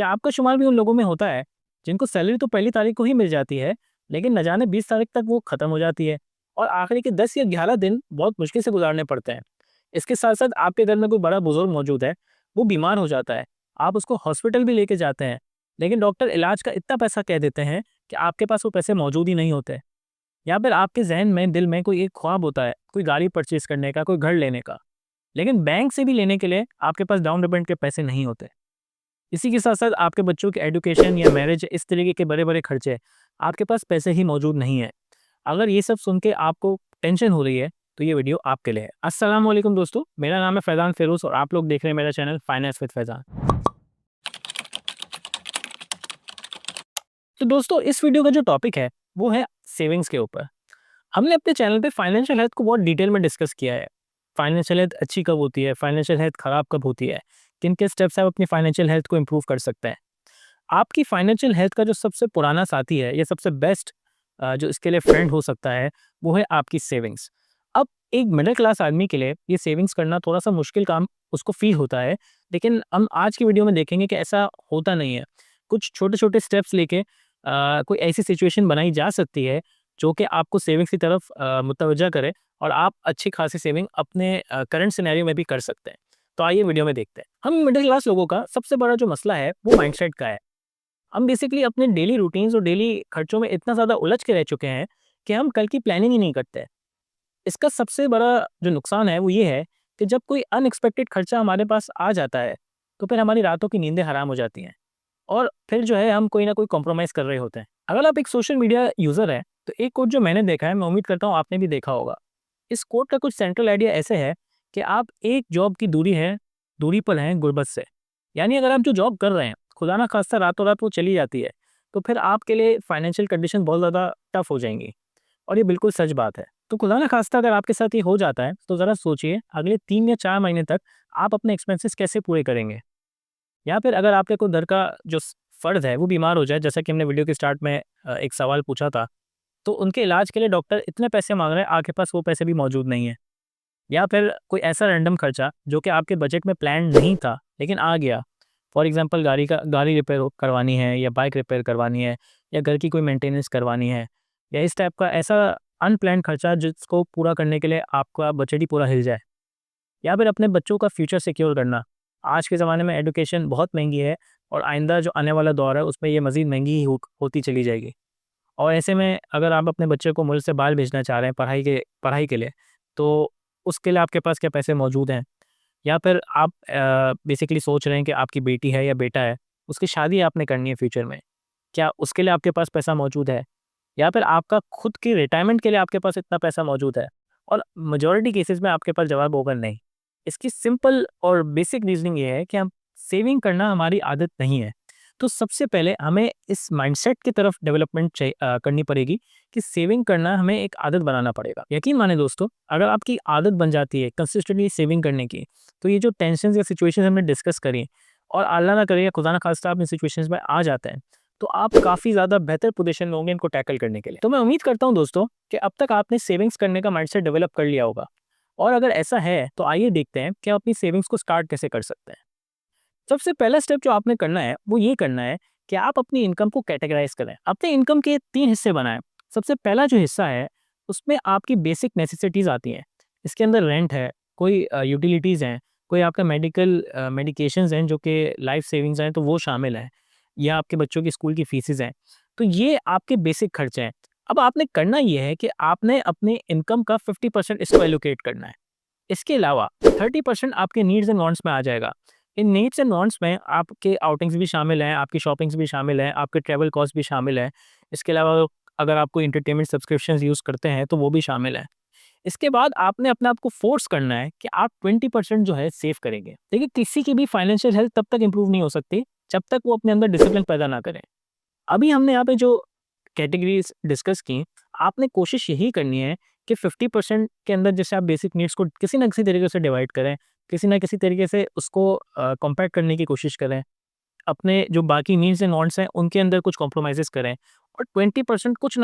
क्या आपका शुमार भी उन लोगों में होता है जिनको सैलरी तो पहली तारीख को ही मिल जाती है, लेकिन न जाने 20 तारीख तक वो खत्म हो जाती है और आखिरी के 10 या 11 दिन बहुत मुश्किल से गुजारने पड़ते हैं। इसके साथ-साथ आपके घर में कोई बड़ा बुजुर्ग मौजूद है, वो बीमार हो जाता है, आप उसको हॉस्पिटल भी लेके जाते हैं, लेकिन डॉक्टर इलाज का इतना पैसा कह देते हैं कि आपके पास वो पैसे मौजूद ही नहीं होते। या फिर आपके ज़हन में, दिल में कोई एक ख्वाब होता है, कोई गाड़ी परचेज़ करने का, कोई घर लेने का, लेकिन बैंक से भी लेने के लिए आपके पास डाउन पेमेंट के पैसे नहीं होते। इसी के साथ-साथ आपके बच्चों की एजुकेशन या मैरिज, इस तरीके के बड़े-बड़े खर्चे, आपके पास पैसे ही मौजूद नहीं है। अगर ये सब सुन के आपको टेंशन हो रही है, तो ये वीडियो आपके लिए है। अस्सलाम वालेकुम दोस्तों, मेरा नाम है फैज़ान फ़िरोज़ और आप लोग देख रहे हैं मेरा चैनल फाइनेंस विद फैज़ान। तो दोस्तों, इस वीडियो का जो टॉपिक है, वो है सेविंग्स के ऊपर। हमने अपने चैनल पे फाइनेंशियल हेल्थ को बहुत डिटेल में डिस्कस किया है। फाइनेंशियल हेल्थ अच्छी कब होती है, फाइनेंशियल हेल्थ खराब कब होती है, किन-किन स्टेप्स से आप अपनी फाइनेंशियल हेल्थ को इम्प्रूव कर सकते हैं। आपकी फाइनेंशियल हेल्थ का जो सबसे पुराना साथी है, या सबसे बेस्ट जो इसके लिए फ्रेंड हो सकता है, वो है आपकी सेविंग्स। अब एक मिडिल क्लास आदमी के लिए ये सेविंग्स करना थोड़ा-सा मुश्किल काम उसको फ़ील होता है, लेकिन हम आज की वीडियो में देखेंगे कि ऐसा होता नहीं है। कुछ छोटे-छोटे स्टेप्स लेके कोई ऐसी सिचुएशन बनाई जा सकती है, जो कि आपको सेविंग्स की तरफ मुतवज्जा करे और आप अच्छी खासी सेविंग अपने करंट सिनेरियो में भी कर सकते हैं। तो आइए वीडियो में देखते हैं। हम मिडिल क्लास लोगों का सबसे बड़ा जो मसला है, वो माइंडसेट का है। हम बेसिकली अपने डेली रूटीन्स और डेली खर्चों में इतना ज़्यादा उलझ के रह चुके हैं कि हम कल की प्लानिंग ही नहीं करते। इसका सबसे बड़ा जो नुकसान है वो ये है कि जब कोई अनएक्सपेक्टेड खर्चा हमारे पास आ जाता है, तो फिर हमारी रातों की नींदें हराम हो जाती हैं और फिर जो है हम कोई ना कोई कॉम्प्रोमाइज़ कर रहे होते हैं। अगर आप एक सोशल मीडिया यूज़र हैं, तो एक कोट जो मैंने देखा है, मैं उम्मीद करता हूँ आपने भी देखा होगा। इस कोट का कुछ सेंट्रल आइडिया ऐसे है कि आप एक जॉब की दूरी पर हैं गुर्बत से। यानी अगर आप जो जॉब कर रहे हैं, खुदा ना खास्ता रातों-रात वो चली जाती है, तो फिर आपके लिए फाइनेंशियल कंडीशन बहुत ज़्यादा टफ़ हो जाएँगी और ये बिल्कुल सच बात है। तो खुदा ना खास्ता अगर आपके साथ ये हो जाता है, तो ज़रा सोचिए अगले 3 या 4 महीने तक आप अपने एक्सपेंसेस कैसे पूरे करेंगे? या फिर अगर आपके कोई घर का जो फ़र्द है, वो बीमार हो जाए, जैसा कि हमने वीडियो के स्टार्ट में एक सवाल पूछा था, तो उनके इलाज के लिए डॉक्टर इतने पैसे माँग रहे हैं, आपके पास वो पैसे भी मौजूद नहीं है। या फिर कोई ऐसा रैंडम खर्चा जो कि आपके बजट में प्लान नहीं था, लेकिन आ गया। फॉर एग्ज़ाम्पल गाड़ी रिपेयर करवानी है, या बाइक रिपेयर करवानी है, या घर की कोई मेंटेनेंस करवानी है, या इस टाइप का ऐसा अनप्लान्ड खर्चा जिसको पूरा करने के लिए आपका बजट ही पूरा हिल जाए। या फिर अपने बच्चों का फ्यूचर सिक्योर करना। आज के ज़माने में एजुकेशन बहुत महँगी है और आइंदा जो आने वाला दौर है, उसमें ये मज़ीद महँगी ही होती चली जाएगी। और ऐसे में अगर आप अपने बच्चे को मुल्क से बाहर भेजना चाह रहे हैं पढ़ाई के लिए, तो उसके लिए आपके पास क्या पैसे मौजूद हैं? या फिर आप बेसिकली सोच रहे हैं कि आपकी बेटी है या बेटा है, उसकी शादी आपने करनी है फ्यूचर में, क्या उसके लिए आपके पास पैसा मौजूद है? या फिर आपका खुद की रिटायरमेंट के लिए आपके पास इतना पैसा मौजूद है? और मेजॉरिटी केसेस में आपके पास जवाब होगा नहीं। इसकी सिंपल और बेसिक रीज़निंग ये है कि हम सेविंग करना हमारी आदत नहीं है। तो सबसे पहले हमें इस माइंडसेट की तरफ डेवलपमेंट करनी पड़ेगी कि सेविंग करना हमें एक आदत बनाना पड़ेगा। यकीन माने दोस्तों, अगर आपकी आदत बन जाती है कंसिस्टेंटली सेविंग करने की, तो ये जो टेंशन्स या सिचुएशंस हमने डिस्कस करी, और अल्लाह ना करे या खुदा ना खास्ता आप इन सिचुएशंस में आ जाते हैं, तो आप काफ़ी ज़्यादा बेहतर पोजीशन में होंगे इनको टैकल करने के लिए। तो मैं उम्मीद करता हूँ दोस्तों कि अब तक आपने सेविंग्स करने का माइंडसेट डेवलप कर लिया होगा, और अगर ऐसा है तो आइए देखते हैं कि आप अपनी सेविंग्स को स्टार्ट कैसे कर सकते हैं। सबसे पहला स्टेप जो आपने करना है, वो ये करना है कि आप अपनी इनकम को कैटेगराइज़ करें। अपने इनकम के 3 हिस्से बनाएँ। सबसे पहला जो हिस्सा है, उसमें आपकी बेसिक नेसेसिटीज़ आती हैं। इसके अंदर रेंट है, कोई यूटिलिटीज़ हैं, कोई आपका मेडिकेशंस हैं जो कि लाइफ सेविंग्स हैं, तो वो शामिल हैं, या आपके बच्चों की स्कूल की फीसेस हैं। तो ये आपके बेसिक खर्चे हैं। अब आपने करना ये है कि आपने अपने इनकम का 50% इसको एलोकेट करना है। इसके अलावा 30% आपके नीड्स एंड वांट्स में आ जाएगा। इन नीड्स एंड वांट्स में आपके आउटिंग्स भी शामिल हैं, आपकी शॉपिंग्स भी शामिल हैं, आपके ट्रैवल कॉस्ट भी शामिल हैं। इसके अलावा अगर आप कोई एंटरटेनमेंट सब्सक्रिप्शंस यूज़ करते हैं, तो वो भी शामिल हैं। इसके बाद आपने अपने आप को फोर्स करना है कि आप 20% जो है सेव करेंगे। देखिए, किसी की भी फाइनेंशियल हेल्थ तब तक इंप्रूव नहीं हो सकती, जब तक वो अपने अंदर डिसिप्लिन पैदा ना करें। अभी हमने यहाँ पे जो कैटेगरीज़ डिस्कस की, आपने कोशिश यही करनी है कि 50% के अंदर जैसे आप बेसिक नीड्स को किसी न किसी तरीके से डिवाइड करें, किसी न किसी तरीके से उसको कॉम्पैक्ट करने की कोशिश करें। अपने जो बाकी नीड्स एंड वांट्स हैं, उनके अंदर कुछ कॉम्प्रोमाइज़ेज़ करें, और 20% कुछ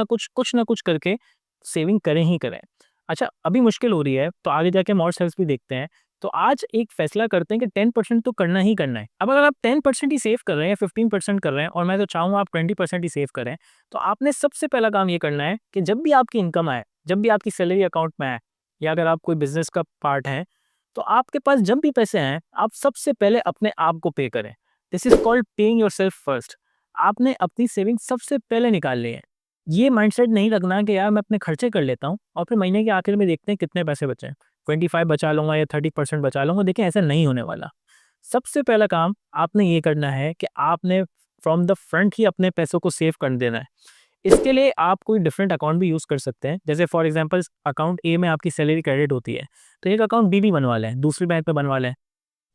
ना कुछ करके सेविंग करें ही करें। अच्छा, अभी मुश्किल हो रही है, तो आगे जाके हम और स्टेप्स भी देखते हैं तो आज एक फैसला करते हैं कि 10% तो करना ही करना है। अब अगर आप 10% ही सेव कर रहे हैं या 15% कर रहे हैं और मैं तो चाहूँगा आप 20% ही सेव करें, तो आपने सबसे पहला काम ये करना है कि जब भी आपकी इनकम आए, जब भी आपकी सैलरी अकाउंट में आए या अगर आप कोई बिज़नेस का पार्ट हैं, तो आपके पास जब भी पैसे आएँ, आप सबसे पहले अपने आप को पे करें। This is called paying yourself first. आपने अपनी सेविंग सबसे पहले निकालनी है। ये माइंडसेट नहीं रखना कि यार मैं अपने खर्चे कर लेता हूँ और फिर महीने के आखिर में देखते हैं कितने पैसे बचे हैं। 25 बचा लूँगा या 30% बचा लूँगा, देखिए ऐसा नहीं होने वाला। सबसे पहला काम आपने ये करना है कि आपने फ्रॉम द फ्रंट ही अपने पैसों को सेव कर देना है। इसके लिए आप कोई डिफरेंट अकाउंट भी यूज़ कर सकते हैं। जैसे फॉर एग्ज़ाम्पल अकाउंट ए में आपकी सैलरी क्रेडिट होती है, तो एक अकाउंट बी भी बनवा लें, दूसरी बैंक में बनवा लें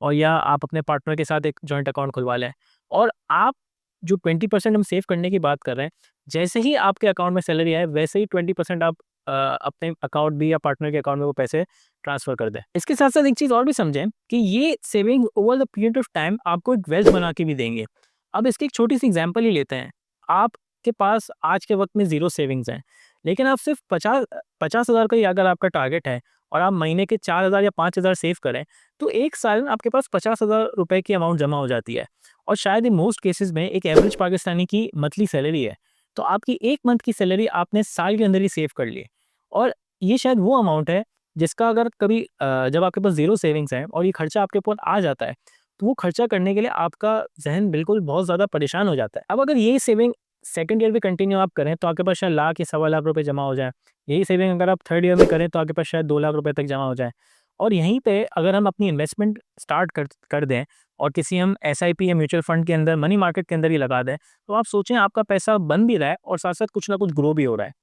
और या आप अपने पार्टनर के साथ एक जॉइंट अकाउंट खुलवा लें। और आप जो 20% हम सेव करने की बात कर रहे हैं, जैसे ही आपके अकाउंट में सैलरी आए, वैसे ही 20% आप अपने अकाउंट बी या पार्टनर के अकाउंट में वो पैसे ट्रांसफ़र कर दें। इसके साथ-साथ एक चीज़ और भी समझें कि ये saving over the period of time आपको एक वेल्थ बना के भी देंगे। अब इसकी एक छोटी-सी एग्ज़ाम्पल ही लेते हैं। आपके पास आज के वक़्त में ज़ीरो सेविंग्स हैं, लेकिन आप सिर्फ़ 50,000 का ही अगर आपका टारगेट है और आप महीने के 4,000 या 5,000 सेव करें, तो 1 साल में आपके पास 50,000 रुपए की अमाउंट जमा हो जाती है। और शायद इन मोस्ट केसेज़ में एक एवरेज पाकिस्तानी की मंथली सैलरी है। तो आपकी 1 मंथ की सैलरी आपने साल के अंदर ही सेव कर ली। और ये शायद वो अमाउंट है जिसका अगर कभी जब आपके पास ज़ीरो सेविंग्स हैं और ये खर्चा आपके ऊपर आ जाता है, तो वो खर्चा करने के लिए आपका ज़हन बिल्कुल बहुत ज़्यादा परेशान हो जाता है। अब अगर यही सेविंग सेकंड ईयर में कंटिन्यू आप करें, तो आपके पास शायद लाख या सवा लाख रुपए जमा हो जाए। यही सेविंग अगर आप थर्ड ईयर में करें, तो आपके पास शायद 2 लाख रुपए तक जमा हो जाए। और यहीं पे अगर हम अपनी इन्वेस्टमेंट स्टार्ट कर कर दें और किसी हम एसआईपी या म्यूचुअल फंड के अंदर, मनी मार्केट के अंदर ही लगा दें, तो आप सोचें आपका पैसा बन भी रहा है और साथ-साथ कुछ ना कुछ ग्रो भी हो रहा है।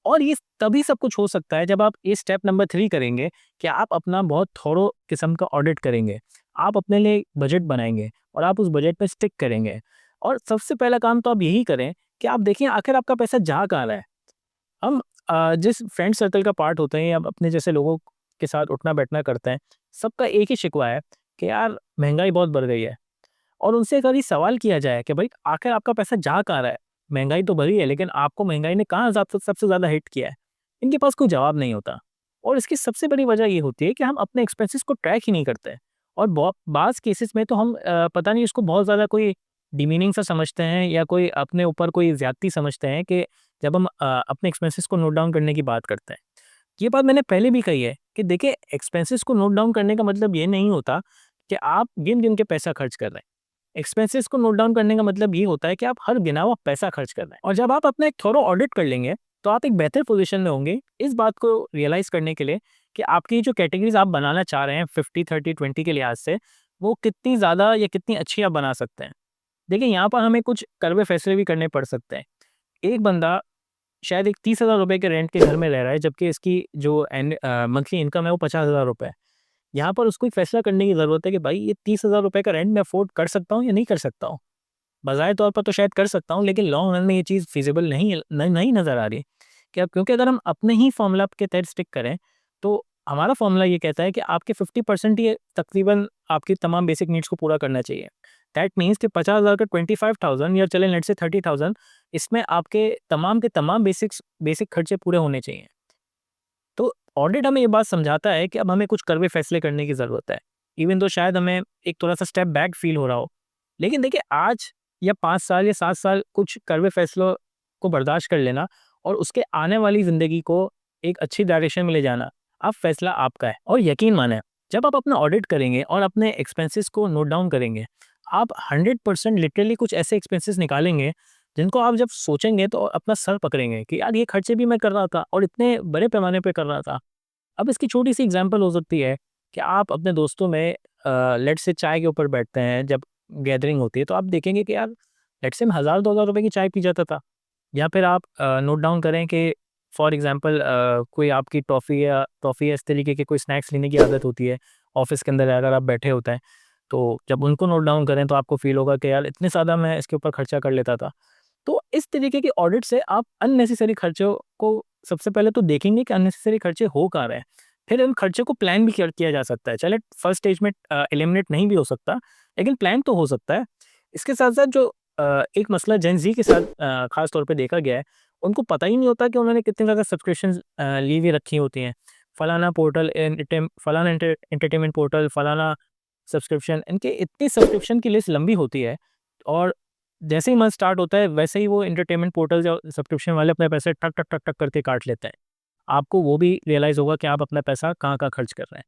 और ये तभी सब कुछ हो सकता है जब आप ये स्टेप नंबर 3 करेंगे कि आप अपना बहुत थॉरो किस्म का ऑडिट करेंगे। आप अपने लिए बजट बनाएँगे और आप उस बजट पे स्टिक करेंगे। और सबसे पहला काम तो आप यही करें कि आप देखें आखिर आपका पैसा जा कहाँ रहा है। हम जिस फ्रेंड सर्कल का पार्ट होते हैं या अपने जैसे लोगों के साथ उठना-बैठना करते हैं, सबका एक ही शिकवा है कि यार महँगाई बहुत बढ़ गई है। और उनसे कभी सवाल किया जाए कि भाई आखिर आपका पैसा जा कहाँ रहा है? महँगाई तो बढ़ी है लेकिन आपको महँगाई ने कहाँ सबसे ज़्यादा हिट किया है? इनके पास कोई जवाब नहीं होता। और इसकी सबसे बड़ी वजह ये होती है कि हम अपने एक्सपेंसेस को ट्रैक ही नहीं करते। और बाज़ केसेस में तो हम पता नहीं इसको बहुत ज़्यादा कोई डिमीनिंग सा समझते हैं या कोई अपने ऊपर कोई ज़्यादती समझते हैं कि जब हम अपने एक्सपेंसेस को नोट डाउन करने की बात करते हैं। ये बात मैंने पहले भी कही है कि देखिए एक्सपेंसेस को नोट डाउन करने का मतलब ये नहीं होता कि आप गिन-गिन के पैसा खर्च कर रहे हैं। एक्सपेंसेस को नोट डाउन करने का मतलब ये होता है कि आप हर गिना हुआ पैसा खर्च कर रहे हैं। और जब आप अपना एक थोड़ा ऑडिट कर लेंगे, तो आप एक बेहतर पोजीशन में होंगे इस बात को रियलाइज़ करने के लिए कि आपकी जो कैटेगरीज़ आप बनाना चाह रहे हैं 50, 30, 20 के लिहाज़ से, वो कितनी ज़्यादा या कितनी अच्छी आप बना सकते हैं। देखिए यहाँ पर हमें कुछ कड़वे फैसले भी करने पड़ सकते हैं। एक बंदा शायद एक 30,000 रुपए के रेंट के घर में रह रहा है जबकि इसकी जो मंथली इनकम है वो 50,000 रुपए है। यहाँ पर उसको एक फैसला करने की ज़रूरत है कि भाई ये 30,000 रुपए का रेंट मैं अफ़ोर्ड कर सकता हूँ या नहीं कर सकता हूँ। बज़ाहिर तौर पर तो शायद कर सकता हूँ लेकिन लॉन्ग रन में ये चीज़ फ़ीज़िबल नहीं नज़र आ रही। क्या क्योंकि अगर हम अपने ही फ़ॉर्मूला के तहत स्टिक करें, तो हमारा फ़ॉर्मूला ये कहता है कि आपके 50% ही तकरीबन आपकी तमाम बेसिक नीड्स को पूरा करना चाहिए। दैट मीन्स कि 50,000 का 25,000 या चलें लेट्स से 30,000 इसमें आपके तमाम के तमाम बेसिक खर्चे पूरे होने चाहिए। तो ऑडिट हमें ये बात समझाता है कि अब हमें कुछ कड़वे फैसले करने की ज़रूरत है। इवन तो शायद हमें एक थोड़ा-सा स्टेप बैक फ़ील हो रहा हो। लेकिन देखिए आज या 5 साल या 7 साल कुछ कड़वे फैसलों को बर्दाश्त कर लेना और उसके आने वाली ज़िंदगी को एक अच्छी डायरेक्शन में ले जाना, अब फैसला आपका है। और यकीन मानें, जब आप अपना ऑडिट करेंगे और अपने एक्सपेंसेस को नोट डाउन करेंगे, आप 100% लिटरली कुछ ऐसे एक्सपेंसेस निकालेंगे जिनको आप जब सोचेंगे तो अपना सर पकड़ेंगे कि यार ये खर्चे भी मैं कर रहा था और इतने बड़े पैमाने पे कर रहा था। अब इसकी छोटी-सी एग्ज़ाम्पल हो सकती है कि आप अपने दोस्तों में लेट्स से चाय के ऊपर बैठते हैं, जब गैदरिंग होती है तो आप देखेंगे कि यार लेट्स से मैं 1000-2000 रुपए की चाय पी जाता था। या फिर आप नोट डाउन करें कि फॉर एग्ज़ाम्पल कोई आपकी टॉफ़ी या इस तरीके के कोई स्नैक्स लेने की आदत होती है, ऑफ़िस के अंदर अगर आप बैठे होते हैं, तो जब उनको नोट डाउन करें तो आपको फ़ील होगा कि यार इतने ज़्यादा मैं इसके ऊपर खर्चा कर लेता था। तो इस तरीके की ऑडिट से आप अननेसेसरी खर्चों को सबसे पहले तो देखेंगे कि अननेसेसरी खर्चे हो कहाँ रहे हैं। फिर उन खर्चों को प्लान भी किया जा सकता है। चले फर्स्ट स्टेज में एलिमिनेट नहीं भी हो सकता, लेकिन प्लान तो हो सकता है। इसके साथ-साथ जो एक मसला जेन ज़ी के साथ ख़ास तौर पे देखा गया है, उनको पता ही नहीं होता कि उन्होंने कितनी ज़्यादा सब्सक्रिप्शंस ली हुई रखी होती हैं। फलाना पोर्टल, फलाना एंटरटेनमेंट पोर्टल, फलाना सब्सक्रिप्शन, इनके इतनी सब्सक्रिप्शन की लिस्ट लंबी होती है। और जैसे ही मंथ स्टार्ट होता है वैसे ही वो एंटरटेनमेंट पोर्टल जो सब्सक्रिप्शन वाले अपने पैसे ठक ठक ठक ठक करके काट लेते हैं। आपको वो भी रियलाइज़ होगा कि आप अपना पैसा कहाँ-कहाँ खर्च कर रहे हैं।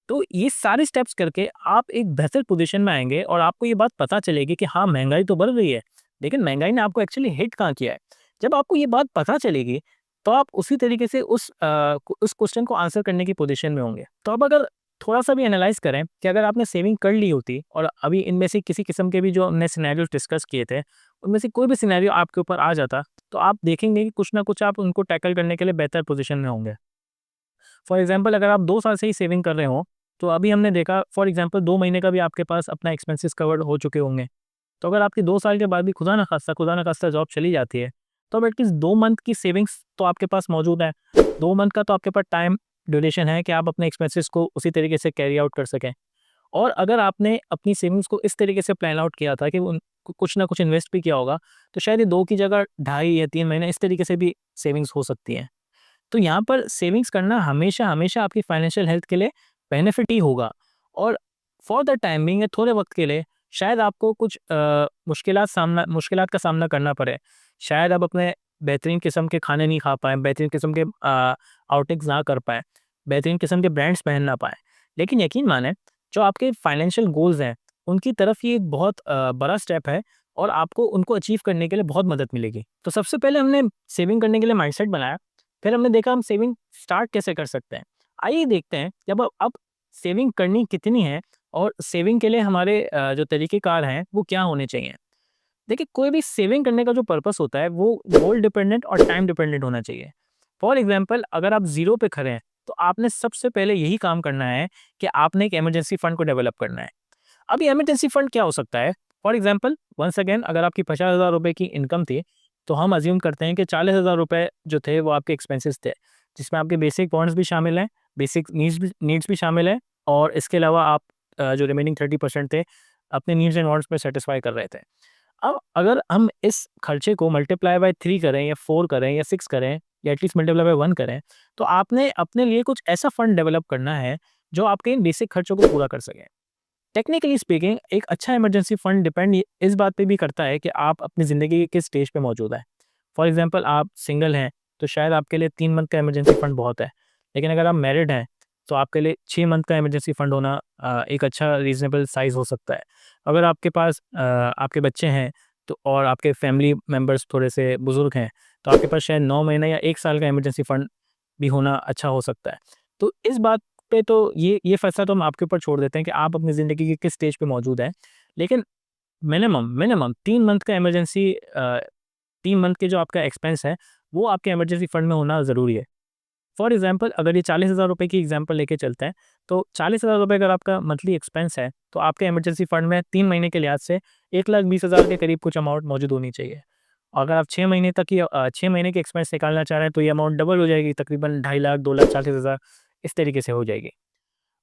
तो ये सारे स्टेप्स करके आप एक बेहतर पोजीशन में आएँगे और आपको ये बात पता चलेगी कि हाँ, महँगाई तो बढ़ रही है, लेकिन महँगाई ने आपको एक्चुअली हिट कहाँ किया है। जब आपको ये बात पता चलेगी, तो आप उसी तरीके से उस क्वेश्चन को आंसर करने की पोजीशन में होंगे। तो अब अगर थोड़ा-सा भी एनालाइज़ करें कि अगर आपने सेविंग कर ली होती और अभी इनमें से किसी किस्म के भी जो हमने सिनेरियोज़ डिस्कस किए थे, उनमें से कोई भी सिनेरियो आपके ऊपर आ जाता, तो आप देखेंगे कि कुछ ना कुछ आप उनको टैकल करने के लिए बेहतर पोजीशन में होंगे। फॉर एग्ज़ाम्पल अगर आप 2 साल से ही सेविंग कर रहे हो, तो अभी हमने देखा फॉर एग्ज़ाम्पल 2 महीने का भी आपके पास अपना एक्सपेंसेस कवर्ड हो चुके होंगे। तो अगर आपकी 2 साल के बाद भी खुदा ना खास्ता जॉब चली जाती है, तो अब एटलीस्ट 2 मंथ की सेविंग्स तो आपके पास मौजूद है। 2 मंथ का तो आपके पास टाइम ड्यूरेशन है कि आप अपने एक्सपेंसेस को उसी तरीके से कैरी आउट कर सकें। और अगर आपने अपनी सेविंग्स को इस तरीके से प्लान आउट किया था कि उन कुछ ना कुछ इन्वेस्ट भी किया होगा, तो शायद ये 2 की जगह ढाई या 3 महीने इस तरीके से भी सेविंग्स हो सकती हैं। तो यहाँ पर सेविंग्स करना हमेशा आपकी फाइनेंशियल हेल्थ के लिए बेनिफिट ही होगा। और फॉर द टाइम बिंग, थोड़े वक्त के लिए शायद आपको कुछ मुश्किलात का सामना करना पड़े। शायद आप अपने बेहतरीन किस्म के खाने नहीं खा पाएँ, बेहतरीन किस्म के आउटिंग्स ना कर पाएँ, बेहतरीन किस्म के ब्रांड्स पहन ना पाएँ। लेकिन यकीन मानें, जो आपके फाइनेंशियल गोल्स हैं, उनकी तरफ ये एक बहुत बड़ा स्टेप है और आपको उनको अचीव करने के लिए बहुत मदद मिलेगी। तो सबसे पहले हमने सेविंग करने के लिए माइंडसेट बनाया। फिर हमने देखा हम सेविंग स्टार्ट कैसे कर सकते हैं। आइए देखते हैं जब अब सेविंग करनी कितनी है और सेविंग के लिए हमारे जो तरीक़ेकार हैं वो क्या होने चाहिए। देखिए, कोई भी सेविंग करने का जो पर्पस होता है वो गोल डिपेंडेंट और टाइम डिपेंडेंट होना चाहिए। फॉर एग्ज़ाम्पल अगर आप ज़ीरो पे खड़े हैं, तो आपने सबसे पहले यही काम करना है कि आपने एक इमरजेंसी फंड को डेवलप करना है। अब ये इमरजेंसी फंड क्या हो सकता है? फॉर एग्ज़ाम्पल वन्स अगेन अगर आपकी 50,000 रुपए की इनकम थी, तो हम अज़्यूम करते हैं कि 40,000 रुपए जो थे वो आपके एक्सपेंसेस थे, जिसमें आपके बेसिक वांट्स भी शामिल हैं, बेसिक नीड्स भी शामिल हैं और इसके अलावा आप जो रिमेनिंग 30% थे, अपने नीड्स एंड वांट्स में सैटिस्फाई कर रहे थे। अब अगर हम इस खर्चे को मल्टीप्लाई बाय 3 करें या 4 करें या 6 करें या एटलीस्ट मल्टीप्लाई बाय 1 करें, तो आपने अपने लिए कुछ ऐसा फंड डेवलप करना है, जो आपके इन बेसिक खर्चों को पूरा कर सके। टेक्निकली स्पीकिंग एक अच्छा इमरजेंसी फंड डिपेंड इस बात पे भी करता है कि आप अपनी ज़िंदगी के किस स्टेज पे मौजूद हैं। फॉर एग्ज़ाम्पल आप सिंगल हैं, तो शायद आपके लिए 3 मंथ का इमरजेंसी फंड बहुत है। लेकिन अगर आप मैरिड हैं, तो आपके लिए 6 मंथ का इमरजेंसी फंड होना एक अच्छा रीज़नेबल साइज़ हो सकता है। अगर आपके पास आपके बच्चे हैं तो और आपके फैमिली मेंबर्स थोड़े से बुज़ुर्ग हैं, तो आपके पास शायद 9 महीने या 1 साल का इमरजेंसी फंड भी होना अच्छा हो सकता है। तो इस बात पे तो ये फैसला तो हम आपके ऊपर छोड़ देते हैं कि आप अपनी ज़िंदगी के किस स्टेज पे मौजूद हैं। लेकिन मिनिमम 3 मंथ का इमरजेंसी 3 मंथ के जो आपका एक्सपेंस है, वो आपके इमरजेंसी फंड में होना ज़रूरी है। फॉर एग्ज़ाम्पल अगर ये 40,000 रुपए की एग्ज़ाम्पल लेके चलते हैं, तो 40,000 रुपए अगर आपका मंथली एक्सपेंस है, तो आपके इमरजेंसी फंड में 3 महीने के लिहाज से 1,20,000 के करीब कुछ अमाउंट मौजूद होनी चाहिए। और अगर आप 6 महीने तक 6 महीने के एक्सपेंस निकालना चाह रहे हैं, तो ये अमाउंट डबल हो जाएगी, तकरीबन 2.5 लाख, 2,40,000 इस तरीके से हो जाएगी।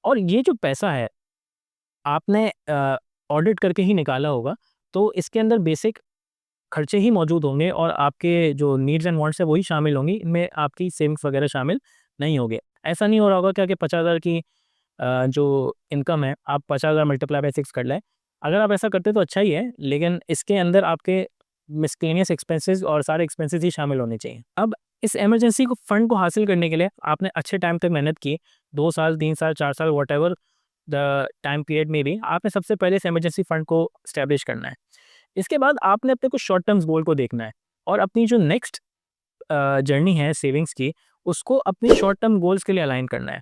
और ये जो पैसा है, आपने ऑडिट करके ही निकाला होगा, तो इसके अंदर बेसिक खर्चे ही मौजूद होंगे और आपके जो नीड्स एंड वांट्स है वही शामिल होंगी, इनमें आपकी सेविंग्स वगैरह शामिल नहीं होंगे। ऐसा नहीं हो रहा होगा क्या कि 50,000 की जो इनकम है, आप 50,000 मल्टीप्लाई बाय 6 कर लें। अगर आप ऐसा करते तो अच्छा ही है, लेकिन इसके अंदर आपके मिसलेनियस एक्सपेंसेस और सारे एक्सपेंसेस ही शामिल होने चाहिए। अब इस इमरजेंसी को फंड को हासिल करने के लिए आपने अच्छे टाइम तक मेहनत की, 2 साल, 3 साल, 4 साल व्हाटएवर द टाइम पीरियड में भी आपने सबसे पहले इस इमरजेंसी फंड को एस्टेब्लिश करना है। इसके बाद आपने अपने कुछ शॉर्ट टर्म्स गोल को देखना है और अपनी जो नेक्स्ट जर्नी है सेविंग्स की, उसको अपनी शॉर्ट टर्म गोल्स के लिए अलाइन करना है।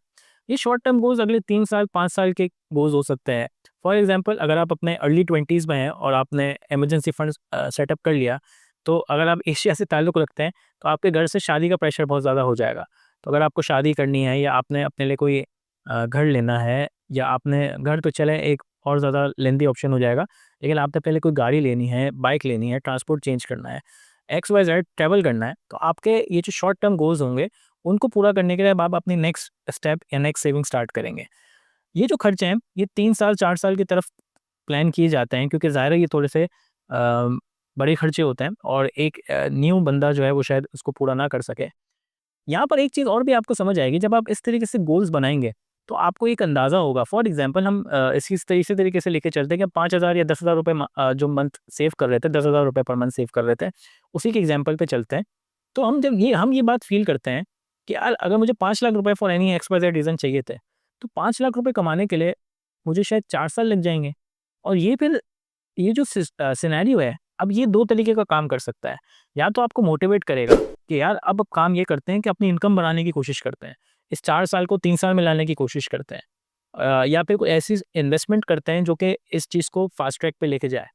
ये शॉर्ट टर्म गोल्स अगले 3 साल, 5 साल के गोल्स हो सकते हैं। फॉर एग्ज़ाम्पल अगर आप अपने अर्ली 20s में हैं और आपने इमरजेंसी फंड्स सेटअप कर लिया, तो अगर आप एशिया से ताल्लुक़ रखते हैं, तो आपके घर से शादी का प्रेशर बहुत ज़्यादा हो जाएगा। तो अगर आपको शादी करनी है या आपने अपने लिए कोई घर लेना है या आपने घर तो चले एक और ज़्यादा लेंदी ऑप्शन हो जाएगा, लेकिन आपने पहले कोई गाड़ी लेनी है, बाइक लेनी है, ट्रांसपोर्ट चेंज करना है, एक्स वाई ज़ेड ट्रैवल करना है, तो आपके ये जो शॉर्ट टर्म गोल्स होंगे, उनको पूरा करने के लिए अब आप अपनी नेक्स्ट स्टेप या नेक्स्ट सेविंग स्टार्ट करेंगे। ये जो खर्चे हैं, ये 3 साल, 4 साल की तरफ प्लान किए जाते हैं क्योंकि ज़ाहिर है ये थोड़े से बड़े खर्चे होते हैं और एक न्यू बंदा जो है वो शायद उसको पूरा ना कर सके। यहाँ पर एक चीज़ और भी आपको समझ आएगी, जब आप इस तरीके से गोल्स बनाएँगे, तो आपको एक अंदाज़ा होगा। फॉर एग्ज़ाम्पल हम इसी तरीके से लेके चलते हैं कि 5,000 या 10,000 रुपए जो मंथ सेव कर रहे थे, 10,000 रुपए पर मंथ सेव कर रहे थे, उसी के एग्ज़ाम्पल पे चलते हैं। तो हम ये बात फ़ील करते हैं कि यार अगर मुझे 5 लाख रुपए फॉर एनी एक्स-वाई-ज़ेड रीज़न चाहिए थे, तो 5 लाख रुपए कमाने के लिए मुझे शायद 4 साल लग जाएँगे। और ये जो सिनेरियो है, अब ये 2 तरीके का काम कर सकता है। या तो आपको मोटिवेट करेगा कि यार अब काम ये करते हैं कि अपनी इनकम बढ़ाने की कोशिश करते हैं। इस 4 साल को 3 साल में लाने की कोशिश करते हैं। या फिर कोई ऐसी इन्वेस्टमेंट करते हैं जो कि इस चीज़ को फास्ट ट्रैक पे लेके जाए।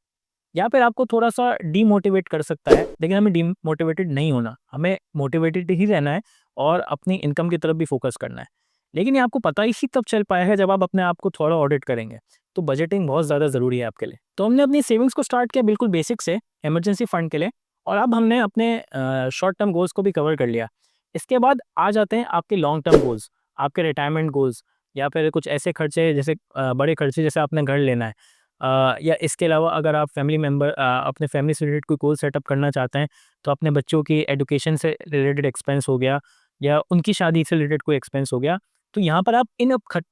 या फिर आपको थोड़ा-सा डीमोटिवेट कर सकता है, लेकिन हमें डीमोटिवेटेड नहीं होना। हमें मोटिवेटेड ही रहना है और अपनी इनकम की तरफ भी फ़ोकस करना है। लेकिन ये आपको पता ही तब चल पाएगा जब आप अपने आप को थोड़ा ऑडिट करेंगे। तो बजटिंग बहुत ज़्यादा ज़रूरी है आपके लिए। तो हमने अपनी सेविंग्स को स्टार्ट किया बिल्कुल बेसिक से, इमरजेंसी फंड के लिए, और अब हमने अपने शॉर्ट टर्म गोल्स को भी कवर कर लिया। इसके बाद आ जाते हैं आपके लॉन्ग टर्म गोल्स, आपके रिटायरमेंट गोल्स, या फिर कुछ ऐसे खर्चे जैसे बड़े खर्चे जैसे आपने घर लेना है। या इसके अलावा अगर आप अपने फैमिली से रिलेटेड कोई गोल सेटअप करना चाहते हैं, तो अपने बच्चों की एजुकेशन से रिलेटेड एक्सपेंस हो गया, या उनकी शादी से रिलेटेड कोई एक्सपेंस हो गया, तो यहाँ पर आप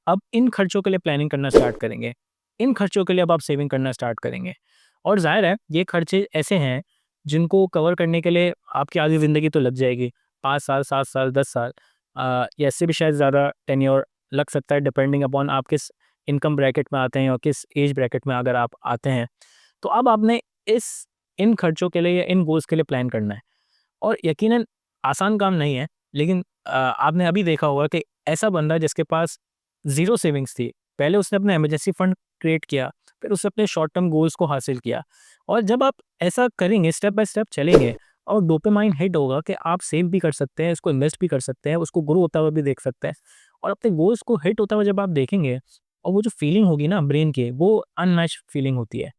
अब इन खर्चों के लिए प्लानिंग करना स्टार्ट करेंगे। इन खर्चों के लिए अब आप सेविंग करना स्टार्ट करेंगे। और ज़ाहिर है ये खर्चे ऐसे हैं जिनको कवर करने के लिए आपकी आधी ज़िंदगी तो लग जाएगी। 5 साल, 7 साल, 10 साल, या इससे भी शायद ज़्यादा टेन्योर लग सकता है, डिपेंडिंग अपॉन आप किस इनकम ब्रैकेट में आते हैं और किस एज ब्रैकेट में अगर आप आते हैं। तो अब आपने इस इन खर्चों के लिए या इन गोल्स के लिए प्लान करना है। और यकीनन आसान काम नहीं है, लेकिन आपने अभी देखा होगा कि ऐसा बंदा जिसके पास ज़ीरो सेविंग्स थी, पहले उसने अपना इमरजेंसी फंड क्रिएट किया, फिर उसने अपने शॉर्ट टर्म गोल्स को हासिल किया। और जब आप ऐसा करेंगे, स्टेप बाय स्टेप चलेंगे, और डोपामाइन हिट होगा कि आप सेव भी कर सकते हैं, इसको इन्वेस्ट भी कर सकते हैं, उसको ग्रो होता हुआ भी देख सकते हैं। और अपने गोल्स को हिट होता हुआ जब आप देखेंगे, और वो जो फीलिंग होगी ना ब्रेन की, वो अनमैच्ड फीलिंग होती है।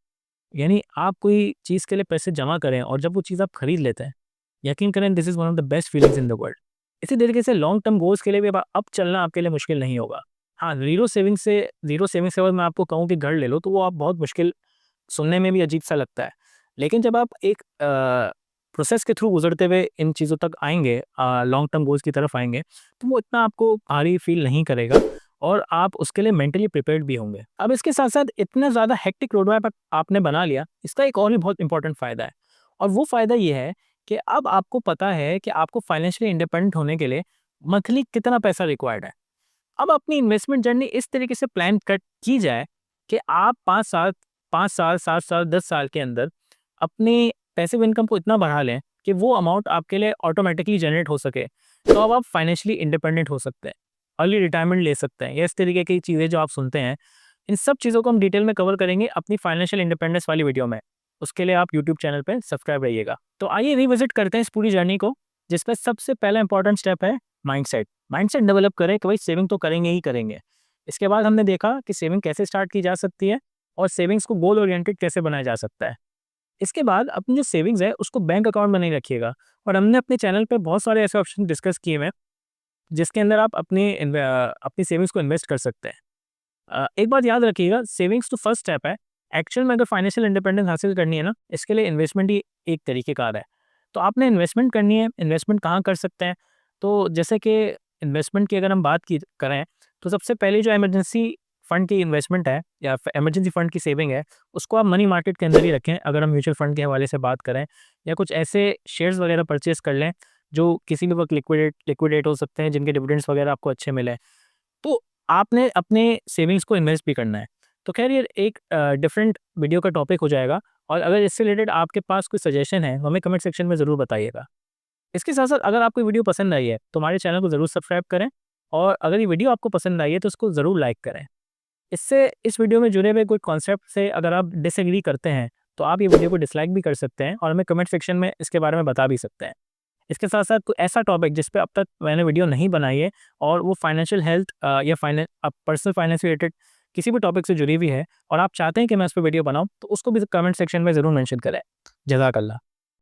यानी आप कोई चीज़ के लिए पैसे जमा करें और जब वो चीज़ आप खरीद लेते हैं, यकीन करें this is one of the best feelings in the world. इसी तरीके से लॉन्ग टर्म गोल्स के लिए भी अब चलना आपके लिए मुश्किल नहीं होगा। हाँ, ज़ीरो सेविंग से अगर मैं आपको कहूँ कि घर ले लो, तो वो आप बहुत मुश्किल, सुनने में भी अजीब-सा लगता है। लेकिन जब आप एक प्रोसेस के थ्रू गुज़रते हुए इन चीज़ों तक आएँगे, लॉन्ग टर्म गोल्स की तरफ आएँगे, तो वो इतना आपको भारी फ़ील नहीं करेगा, और आप उसके लिए मेंटली प्रिपेयर्ड भी होंगे। अब इसके साथ-साथ इतना ज़्यादा हेक्टिक रोड मैप आपने बना लिया, इसका एक और भी बहुत इंपॉर्टेंट फ़ायदा है, और वो फ़ायदा ये है कि अब आपको पता है कि आपको फाइनेंशियली इंडिपेंडेंट होने के लिए मंथली कितना पैसा रिक्वायर्ड है। अब अपनी इन्वेस्टमेंट जर्नी इस तरीके से प्लान कट की जाए कि आप 5 साल, 7 साल, 10 साल के अंदर अपने पैसिव इनकम को इतना बढ़ा लें कि वो अमाउंट आपके लिए ऑटोमैटिकली जनरेट हो सके। तो अब आप फाइनेंशियली इंडिपेंडेंट हो सकते हैं, अर्ली रिटायरमेंट ले सकते हैं, या इस तरीके की चीज़ें जो आप सुनते हैं, इन सब चीज़ों को हम डिटेल में कवर करेंगे अपनी फाइनेंशियल इंडिपेंडेंस वाली वीडियो में। उसके लिए आप यूट्यूब चैनल पे सब्सक्राइब रहिएगा। तो आइए रिविज़िट करते हैं इस पूरी जर्नी को, जिसमें सबसे पहला इंपॉर्टेंट स्टेप है माइंडसेट। माइंडसेट डेवलप करें कि भाई सेविंग तो करेंगे ही करेंगे। इसके बाद हमने देखा कि सेविंग कैसे स्टार्ट की जा सकती है, और सेविंग्स को गोल ओरिएंटेड कैसे बनाया जा सकता है। इसके बाद अपनी जो सेविंग्स है उसको बैंक अकाउंट में नहीं रखिएगा, और हमने अपने चैनल पे बहुत सारे ऐसे ऑप्शन डिस्कस किए हुए हैं जिसके अंदर आप अपनी सेविंग्स को इन्वेस्ट कर सकते हैं। एक बात याद रखिएगा, सेविंग्स तो फर्स्ट स्टेप है। एक्चुअल में अगर फाइनेंशियल इंडिपेंडेंस हासिल करनी है ना, इसके लिए इन्वेस्टमेंट ही एक तरीक़ेकार है। तो आपने इन्वेस्टमेंट करनी है, इन्वेस्टमेंट कहाँ कर सकते हैं? तो जैसे कि इन्वेस्टमेंट की अगर हम बात की करें, तो सबसे पहले जो इमरजेंसी फंड की इन्वेस्टमेंट है, या इमरजेंसी फंड की सेविंग है, उसको आप मनी मार्केट के अंदर ही रखें। अगर हम म्यूचुअल फंड के हवाले से बात करें, या कुछ ऐसे शेयर्स वगैरह परचेज़ कर लें, जो किसी भी वक़्त लिक्विडेट हो सकते हैं, जिनके डिविडेंड्स वगैरह आपको अच्छे मिलें। तो आपने अपने सेविंग्स को इन्वेस्ट भी करना है। तो ख़ैर ये एक डिफरेंट वीडियो का टॉपिक हो जाएगा, और अगर इससे रिलेटेड आपके पास कोई सजेशन है, तो हमें कमेंट सेक्शन में ज़रूर बताइएगा। इसके साथ-साथ अगर आपको वीडियो पसंद आई है, तो हमारे चैनल को ज़रूर सब्सक्राइब करें, और अगर ये वीडियो आपको पसंद आई है, तो उसको ज़रूर लाइक करें। इस वीडियो में जुड़े हुए कोई कॉन्सेप्ट से अगर आप डिसएग्री करते हैं, तो आप ये वीडियो को डिसलाइक भी कर सकते हैं, और हमें कमेंट सेक्शन में इसके बारे में बता भी सकते हैं। इसके साथ-साथ कोई ऐसा टॉपिक जिस पे अब तक मैंने वीडियो नहीं बनाई है, और वो फाइनेंशियल हेल्थ या पर्सनल फाइनेंस से रिलेटेड किसी भी टॉपिक से जुड़ी हुई है, और आप चाहते हैं कि मैं उस पे वीडियो बनाऊँ, तो उसको भी कमेंट सेक्शन में ज़रूर मेंशन करें। जज़ाकल्लाह।